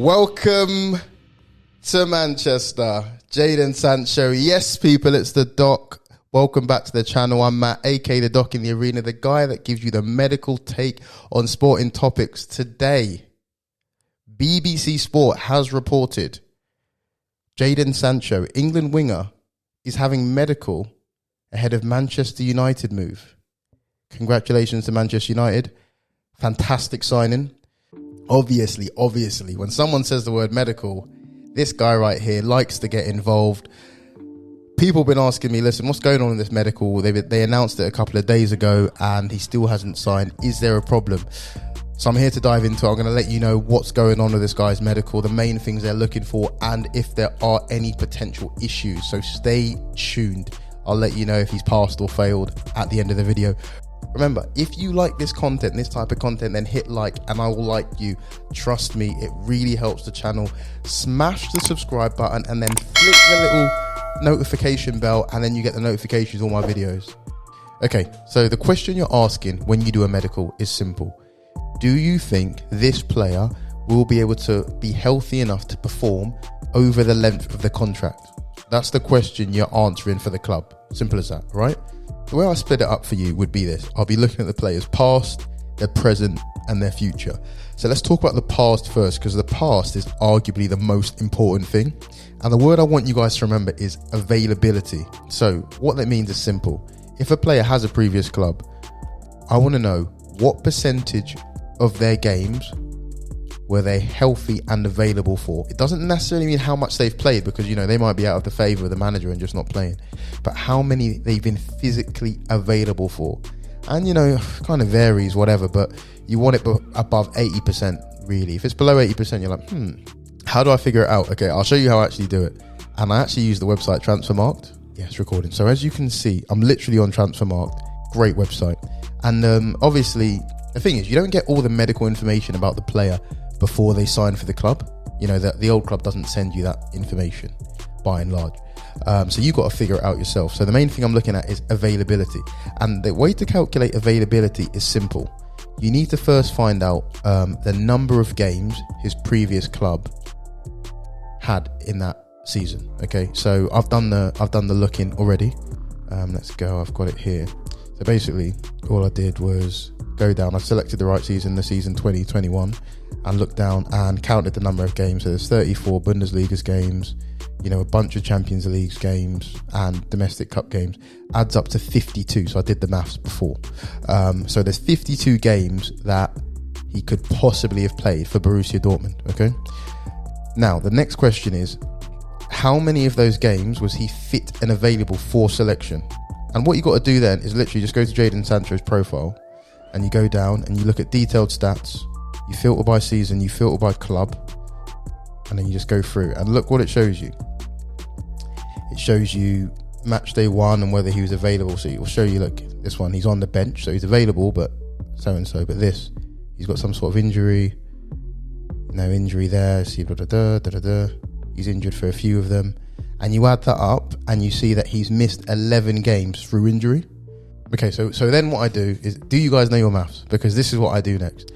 Welcome to Manchester, Jadon Sancho. Yes, people, it's the Doc. Welcome back to the channel. I'm Matt, aka the Doc in the Arena, the guy that gives you the medical take on sporting topics. Today, BBC Sport has reported Jadon Sancho, England winger, is having medical ahead of Manchester United move. Congratulations to Manchester United. Fantastic signing. Obviously, when someone says the word medical, this guy right here likes to get involved. People have been asking me, listen, what's going on in this medical? They announced it a couple of days ago and he still hasn't signed. Is there a problem? So I'm here to dive into it. I'm going to let you know what's going on with this guy's medical, the main things they're looking for, and if there are any potential issues. So stay tuned. I'll let you know if he's passed or failed at the end of the video. Remember, if you like this content, this type of content, then hit like and I will like you. Trust me, it really helps the channel. Smash the subscribe button and then flick the little notification bell and then you get the notifications of all my videos. Okay, so the question you're asking when you do a medical is simple. Do you think this player will be able to be healthy enough to perform over the length of the contract? That's the question you're answering for the club. Simple as that, right? The way I split it up for you would be this. I'll be looking at the players' past, their present, and their future. So let's talk about the past first, because the past is arguably the most important thing. And the word I want you guys to remember is availability. So what that means is simple. If a player has a previous club, I want to know what percentage of their games were they healthy and available for. It doesn't necessarily mean how much they've played, because, you know, they might be out of the favour of the manager and just not playing. But how many they've been physically available for. And, you know, kind of varies, whatever, but you want it above 80%, really. If it's below 80%, you're like, how do I figure it out? Okay, I'll show you how I actually do it. And I actually use the website Transfermarkt. Yeah, it's recording. So as you can see, I'm literally on Transfermarkt. Great website. And obviously, the thing is, you don't get all the medical information about the player before they sign for the club. You know, that the old club doesn't send you that information by and large. So you've got to figure it out yourself. So the main thing I'm looking at is availability. And the way to calculate availability is simple. You need to first find out the number of games his previous club had in that season. Okay, so I've done the looking already. Let's go. I've got it here. So basically, all I did was go down. I selected the right season, the season 2021, and looked down and counted the number of games. So there's 34 Bundesliga games, you know, a bunch of Champions League games and domestic cup games. Adds up to 52. So I did the maths before. So there's 52 games that he could possibly have played for Borussia Dortmund. Okay. Now the next question is, how many of those games was he fit and available for selection? And what you got to do then is literally just go to Jadon Sancho's profile and you go down and you look at detailed stats. You filter by season, you filter by club, and then you just go through and look what it shows you. It shows you match day 1 and whether he was available. So it will show you, look, this one, he's on the bench, so he's available, but so-and-so. But this, he's got some sort of injury. No injury there. See, he's injured for a few of them. And you add that up and you see that he's missed 11 games through injury. Okay, so then what I do is, do you guys know your maths? Because this is what I do next.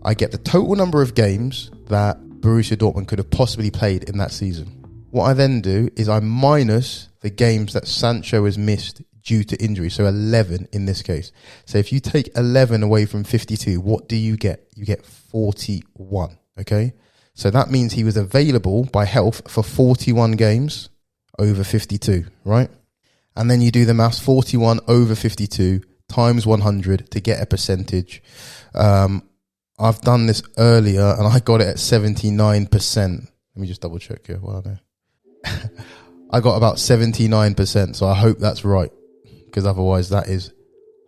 I get the total number of games that Borussia Dortmund could have possibly played in that season. What I then do is I minus the games that Sancho has missed due to injury. So 11 in this case. So if you take 11 away from 52, what do you get? You get 41, okay? So that means he was available by health for 41 games over 52, right? And then you do the maths, 41 over 52 times 100 to get a percentage. I've done this earlier and I got it at 79%. Let me just double check here. Well, I got about 79%. So I hope that's right, because otherwise that is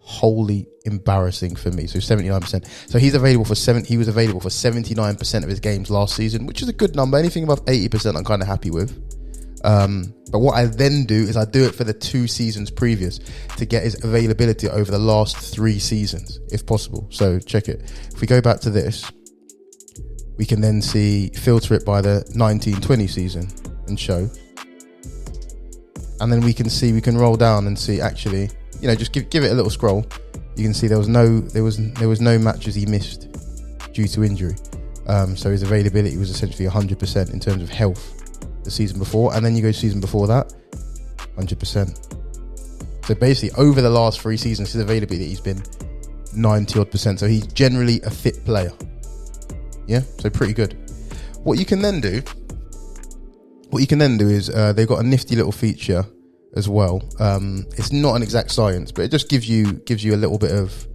wholly embarrassing for me. So 79%. So he was available for 79% of his games last season, which is a good number. Anything above 80% I'm kind of happy with. But what I then do is I do it for the 2 seasons previous to get his availability over the last 3 seasons, if possible. So check it. If we go back to this, we can then filter it by the 19-20 season and show. And then we can roll down and see, actually, you know, just give it a little scroll. You can see there was no matches he missed due to injury. So his availability was essentially 100% in terms of health the season before. And then you go season before that, 100%. So basically, over the last 3 seasons, his availability has been 90 odd percent. So he's generally a fit player. Yeah, so pretty good. What you can then do is they've got a nifty little feature as well. It's not an exact science, but it just gives you a little bit of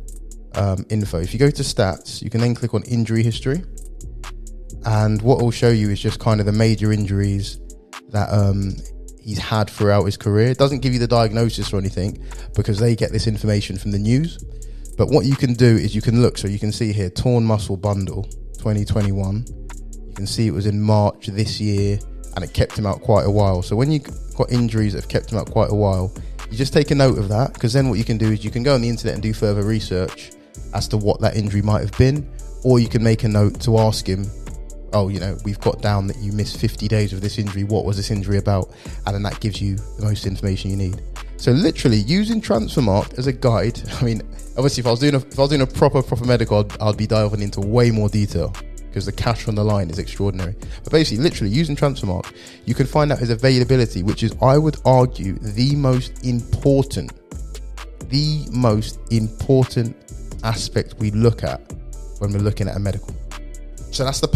info. If you go to stats, you can then click on injury history, and what it'll show you is just kind of the major injuries that he's had throughout his career. It doesn't give you the diagnosis or anything because they get this information from the news. But what you can do is you can look. So you can see here, torn muscle bundle 2021. You can see it was in March this year, and it kept him out quite a while. So when you've got injuries that have kept him out quite a while, you just take a note of that, because then what you can do is you can go on the internet and do further research as to what that injury might have been, or you can make a note to ask him, oh, you know, we've got down that you missed 50 days of this injury. What was this injury about? And then that gives you the most information you need. So literally using Transfermarkt as a guide. I mean, obviously if I was doing a proper medical, I'd be diving into way more detail because the cash on the line is extraordinary. But basically, literally using Transfermarkt, you can find out his availability, which is, I would argue, the most important aspect we look at when we're looking at a medical. So that's the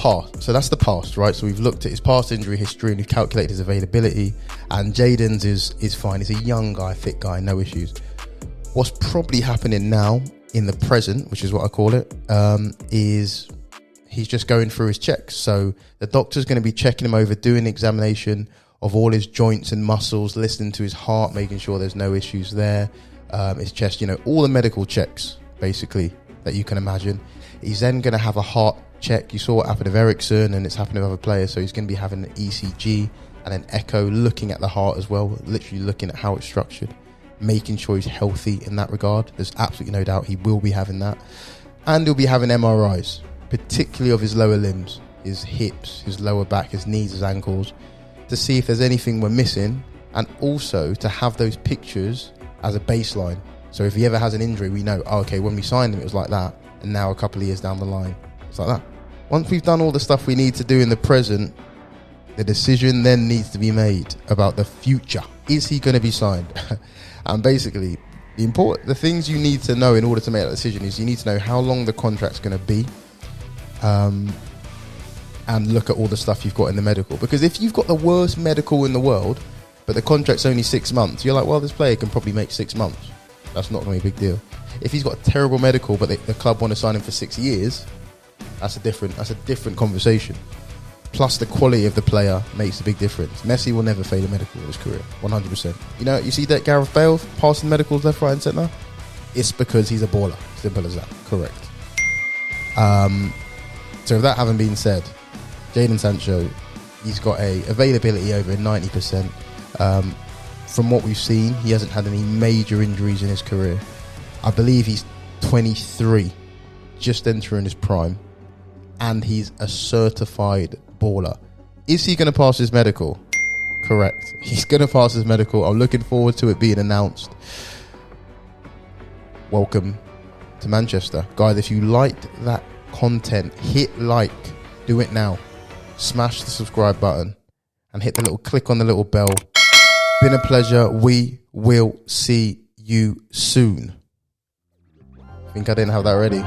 past, right? So we've looked at his past injury history and we've calculated his availability, and Jadon's is fine. He's a young guy, fit guy, no issues. What's probably happening now in the present, which is what I call it, is he's just going through his checks. So the doctor's going to be checking him over, doing an examination of all his joints and muscles, listening to his heart, making sure there's no issues there, his chest, you know, all the medical checks, basically, that you can imagine. He's then going to have a heart check. You saw what happened with Ericsson, and it's happened with other players. So he's going to be having an ECG and an echo, looking at the heart as well, literally looking at how it's structured, making sure he's healthy in that regard. There's absolutely no doubt he will be having that. And he'll be having MRIs, particularly of his lower limbs, his hips, his lower back, his knees, his ankles, to see if there's anything we're missing, and also to have those pictures as a baseline. So if he ever has an injury, we know, oh, okay, when we signed him, it was like that, and now a couple of years down the line, it's like that. Once we've done all the stuff we need to do in the present, the decision then needs to be made about the future. Is he going to be signed? And basically, the things you need to know in order to make that decision is you need to know how long the contract's going to be, and look at all the stuff you've got in the medical. Because if you've got the worst medical in the world, but the contract's only 6 months, you're like, well, this player can probably make 6 months. That's not going to be a big deal. If he's got a terrible medical, but the club want to sign him for 6 years, that's a different conversation. Plus, the quality of the player makes a big difference. Messi will never fail a medical in his career, 100%. You know, you see that Gareth Bale passing medicals left, right, and centre. It's because he's a baller. Simple as that. Correct. So with that having been said, Jadon Sancho, he's got a availability over 90%. From what we've seen, he hasn't had any major injuries in his career. I believe he's 23, just entering his prime, and he's a certified baller. Is he going to pass his medical? Correct. He's going to pass his medical. I'm looking forward to it being announced. Welcome to Manchester. Guys, if you liked that content, hit like. Do it now. Smash the subscribe button and hit the little click on the little bell. Been a pleasure. We will see you soon. I think I didn't have that ready.